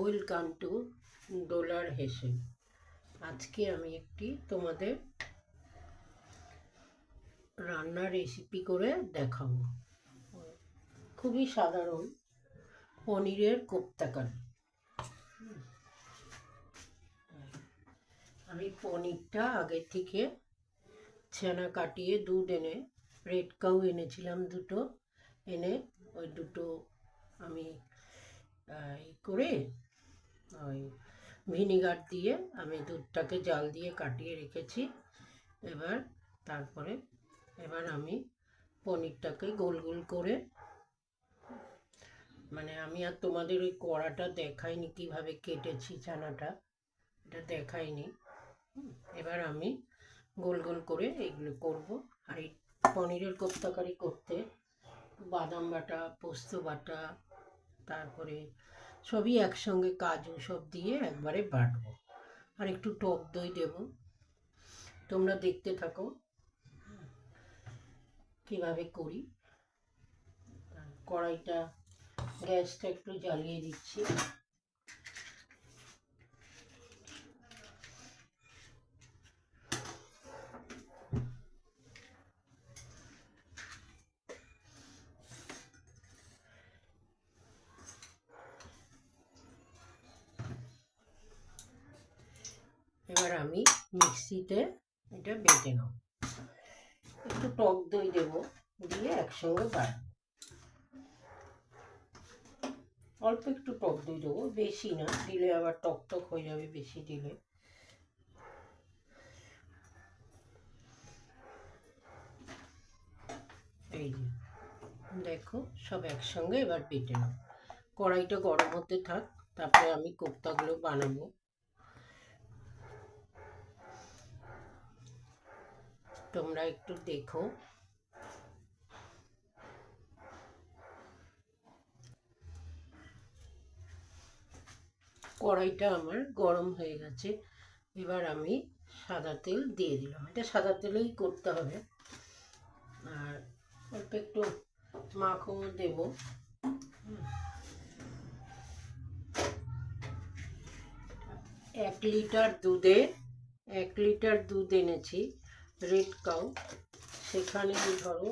Welcome to dollar হেসে। আজকে আমি একটি তোমাদের রান্নার রেসিপি করে দেখাবো। খুবই সাধারণ পনিরের কোপ্তাকারি। আমি পনিরটা আগে থেকে ছানা কাটিয়ে দুধ এনে রেড কাউ এনেছিলাম দুটো, এনে ওই দুটো আমি করে ওই ভিনিগার দিয়ে আমি দুধটাকে জাল দিয়ে কাটিয়ে রেখেছি। এবার আমি পনিরটাকে গোল গোল করে, মানে আমি আর তোমাদের ওই কড়াটা দেখাইনি কিভাবে কেটেছি ছানাটা, এটা দেখাইনি। এবার আমি গোল গোল করে এইগুলো করব। আর এই পনিরের কোপ্তাকারি করতে বাদাম বাটা, পোস্ত বাটা, তারপরে সবই একসঙ্গে কাজু সব দিয়ে একবারে বাটবো। আর একটু টক দই দেব। তোমরা দেখতে থাকো কিভাবে করি। কড়াইটা গ্যাসটা একটু জ্বালিয়ে দিচ্ছি। এবার আমি মিক্সিতে এটা বেটে নেব। একটু টক দই দেব, দিয়ে একসঙ্গে বাটবো। অল্প একটু টক দই দেবো, বেশি না দিলে আবার টক টক হয়ে যাবে বেশি দিলে। এই যে দেখো সব একসঙ্গে এবার বেটে নেব। কড়াইটা গরম হতে থাক, তারপরে আমি কোপ্তাগুলো বানাবো। তোমরা একটু দেখো। কড়াইটা আমার গরম হয়ে গেছে। এবার আমি সাদা তেল দিয়ে দিলাম। এটা সাদা তেলেই করতে হবে। আর অল্প একটু মাখন দেব। 1 লিটার দুধ এনেছি রেড কাউ। সেখানে ধরো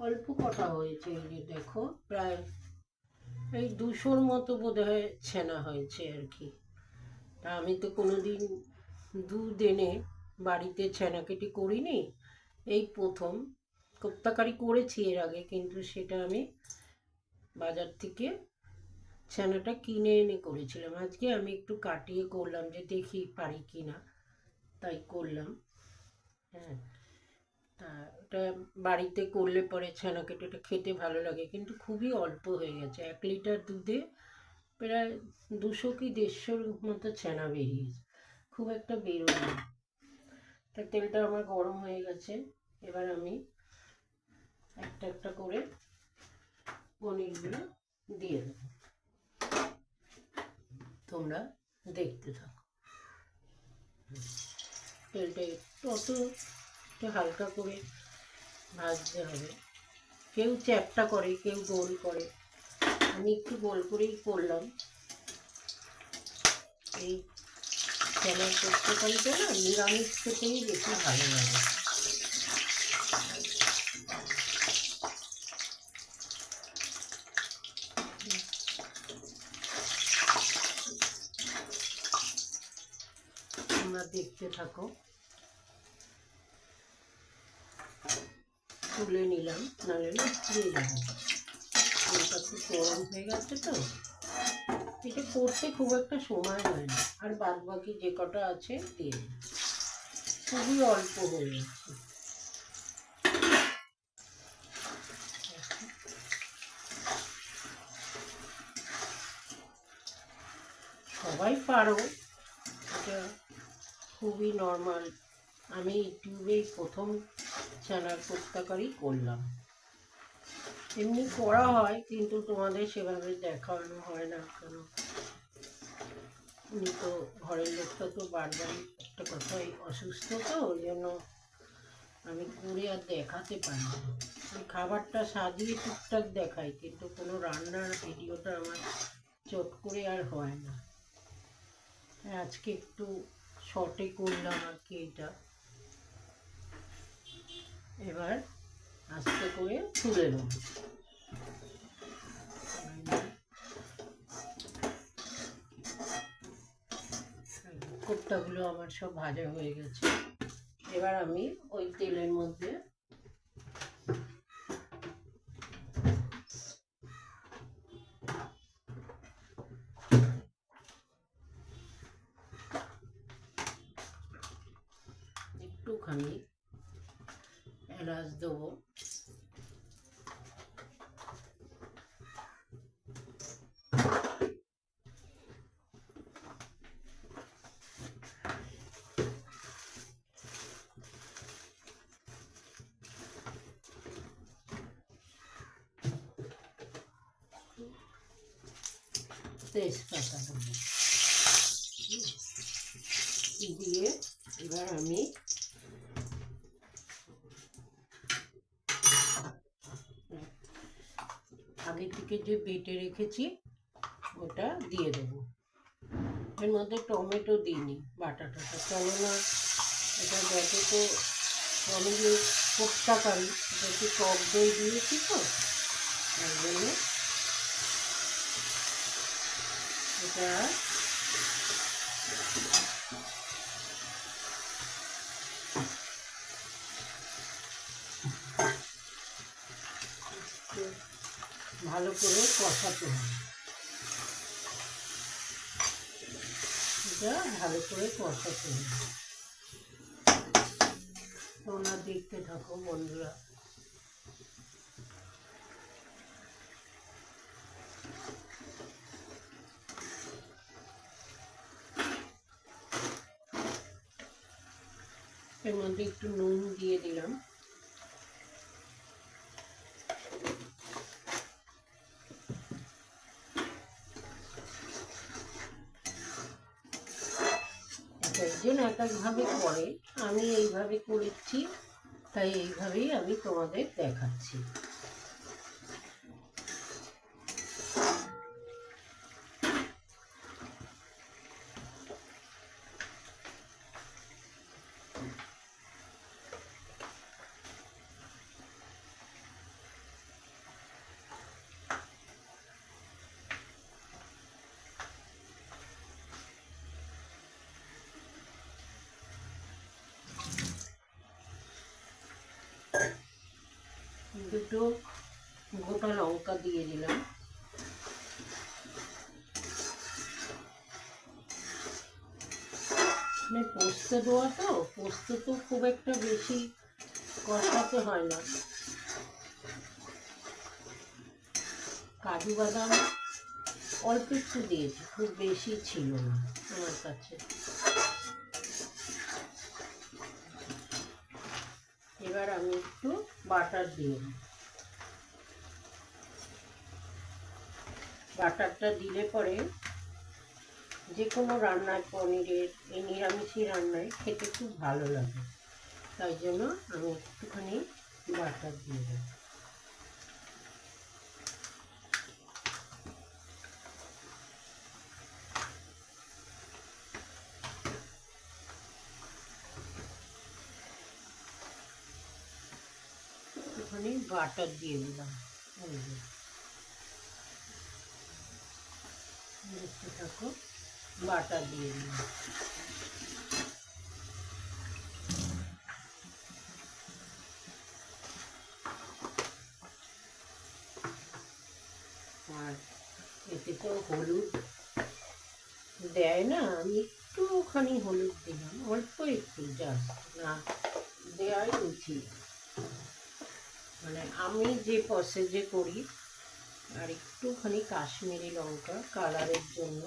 অল্প কটা হয়েছে, এই যে দেখো প্রায় এই 200-র মতো বোধহয় ছানা হয়েছে আর কি। তা আমি তো কোনোদিন দুধ এনে বাড়িতে ছানা কেটে করিনি, এই প্রথম। কোপ্তাকারি করেছি এর আগে, কিন্তু সেটা আমি বাজার থেকে ছানাটা কিনে এনে করেছিলাম। আজকে আমি একটু কাটিয়ে করলাম, যে দেখি পারি কি না, তাই করলাম। হ্যাঁ, তা ওটা বাড়িতে করলে পরে ছানা কেটেটা খেতে ভালো লাগে, কিন্তু খুবই অল্প হয়ে গেছে। 1 লিটার দুধে প্রায় 200 কি 150-র মতো ছানা বেরিয়েছে, খুব একটা বেরোয়নি। তা তেলটা আমার গরম হয়ে গেছে। এবার আমি একটা একটা করে পনিরগুলো দিয়ে দেবো। তোমরা দেখতে থাকো। তেলটা একটু হালকা করে ভাজতে হবে। কেউ চ্যাপটা করে, কেউ গোল করে। আমি একটু গোল করেই করলাম। এই ছানার কোপ্তাকারিটা না নিরামিষ খেতেই বেশি ভালো লাগে। তোমরা দেখতে থাকো। তুলে নিলাম, নাহলে না পুড়ে যাবে। তেলটা খুব গরম হয়ে গেছে তো, এটা করতে খুব একটা সময় হয় না। আর বাদ বাকি যে কটা আছে দিয়ে খুবই অল্প হয়ে গেছে। সবাই পারো, এটা খুবই নর্মাল। আমি ইউটিউবেই প্রথম ছানার কোপ্তাকারি করলাম। এমনি করা হয়, কিন্তু তোমাদের সেভাবে দেখানো হয় না কেন, উনি তো ঘরের লোকটা তো বারবার একটা কথাই অসুস্থ, তো ওই জন্য আমি করে আর দেখাতে পারি না। আমি খাবারটা সাজিয়ে টুকটাক দেখাই, কিন্তু কোনো রান্নার ভিডিওটা আমার চট করে আর হয় না। আজকে একটু শর্টে করলাম আর কি এটা। এবার আস্তে করে তুলে নেব। কোপ্তাগুলো আমার সব ভাজা হয়ে গেছে। এবার আমি ওই তেলের মধ্যে একটুখানি এলাচ দেবো, তেজপাতা দেবো, দিয়ে এবার আমি আগে থেকে যে বেটে রেখেছি ওটা দিয়ে দেবো। এর মধ্যে টমেটো দিইনি বাটাটা, কেননা এটা ব্যাটে তো আমি যে কোপ্তা কারি একটু টক দই দিয়েছি তো, তার জন্য এটা ভালো করে কষাতে হবে। এটা ভালো করে কষাতে হবে। তোমরা দেখতে থাকো বন্ধুরা। এর মধ্যে একটু নুন দিয়ে দিলাম, একজন এক একভাবে করে, আমি এইভাবে করেছি তাই এইভাবেই আমি তোমাদের দেখাচ্ছি। দুটো গোটা লঙ্কা দিয়ে দিলাম, পোস্ত দেওয়া তো, পোস্ত তো খুব একটা বেশি কষাতে হয় না। কাজু বাদাম অল্প একটু দিয়েছি, খুব বেশি ছিল না আমার কাছে। এবার আমি একটু বাটার দিয়ে দিই। বাটারটা দিলে পরে যে কোনো রান্নায়, পনিরের, এই নিরামিষি রান্নায় খেতে খুব ভালো লাগে, তাই জন্য আমি একটুখানি বাটার দিয়ে দেব। একটুখানি বাটার দিয়ে দিলাম, দেখতে থাকো, বাটার দিয়ে দিলাম। আর এতে তো হলুদ দেয় না, আমি একটুখানি হলুদ দিলাম, অল্প একটু, জাস্ট, না দেওয়াই উচিত, মানে আমি যে প্রসেসে করি। আর একটুখানি কাশ্মীরি লঙ্কা কালারের জন্য।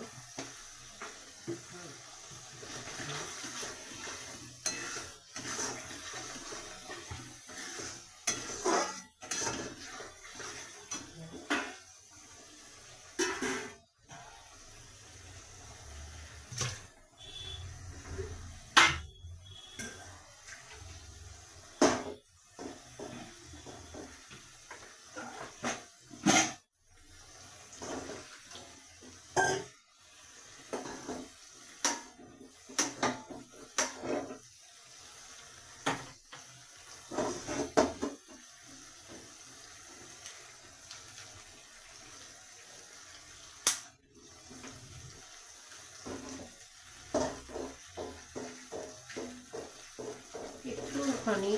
একটুখানি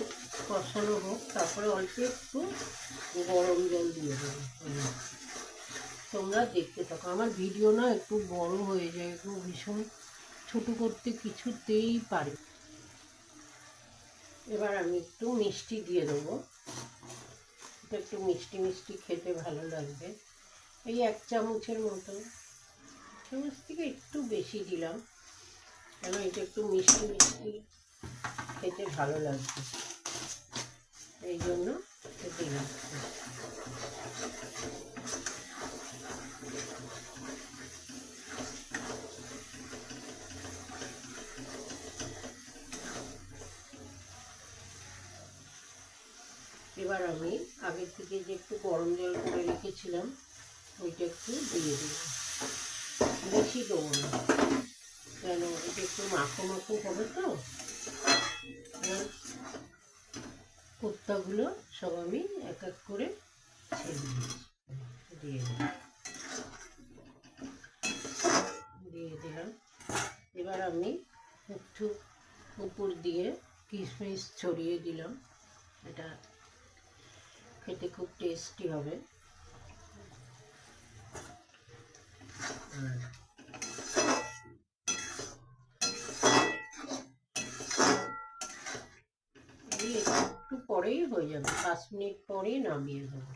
কষানো হোক, তারপরে অল্প একটু গরম জল দিয়ে দেবো। তোমরা দেখতে থাকো। আমার ভিডিও না একটু বড় হয়ে যায়, একটু ভীষণ ছোটো করতে কিছুতেই পারি। এবার আমি একটু মিষ্টি দিয়ে দেবো। এটা একটু মিষ্টি মিষ্টি খেতে ভালো লাগবে। এই 1 চামচের মতো, চামচ থেকে একটু বেশি দিলাম, কেন এটা একটু মিষ্টি মিষ্টি খেতে ভালো লাগবে, এই জন্য দিলাম। এবার আমি আগের থেকে যে একটু গরম জল করে রেখেছিলাম ওইটা একটু দিয়ে দিলাম, বেশি দেবো না, কেন এটা একটু মাখো মাখো হবে তো। কোপ্তাগুলো সব আমি এক এক করে ছেড়ে দিয়ে দিলাম। এবার আমি একটু উপর দিয়ে কিশমিশ ছড়িয়ে দিলাম, এটা খেতে খুব টেস্টি হবে। একটু পরেই হয়ে যাবে, 5 মিনিট পরেই নামিয়ে দেবো।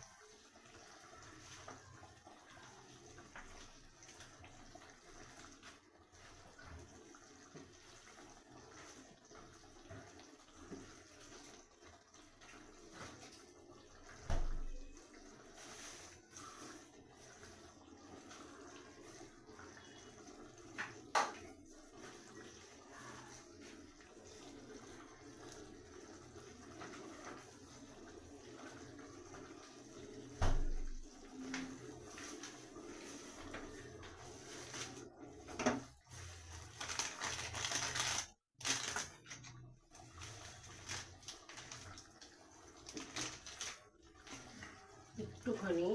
একটুখানি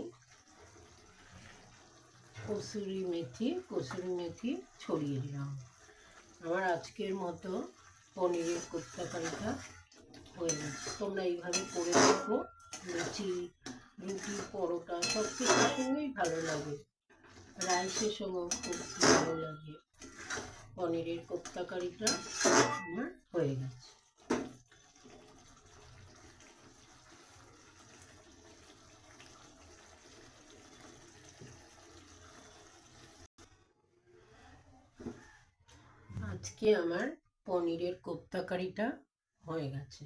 কসুরি মেথি ছড়িয়ে দিলাম। আমার আজকের মতো পনিরের কোপ্তা কারিটা হয়ে গেছে। তোমরা এইভাবে করে দেখো, লুচি, রুটি, পরোটা সব কিছুর সঙ্গেই ভালো লাগে, রাইসের সঙ্গেও খুব ভালো লাগে। পনিরের কোপ্তা কারিটা আমার হয়ে গেছে। আজকে আমার পনিরের কোপ্তা কারিটা হয়ে গেছে।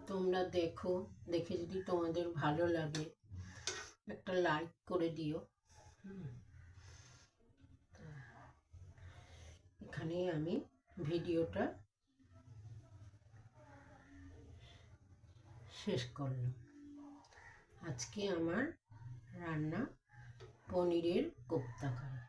তোমরা দেখো, দেখে যদি তোমাদের ভালো লাগে একটা লাইক করে দিও। এখানে আমি ভিডিওটা শেষ করলাম। আজকে আমার রান্না পনিরের কোপ্তা কারি।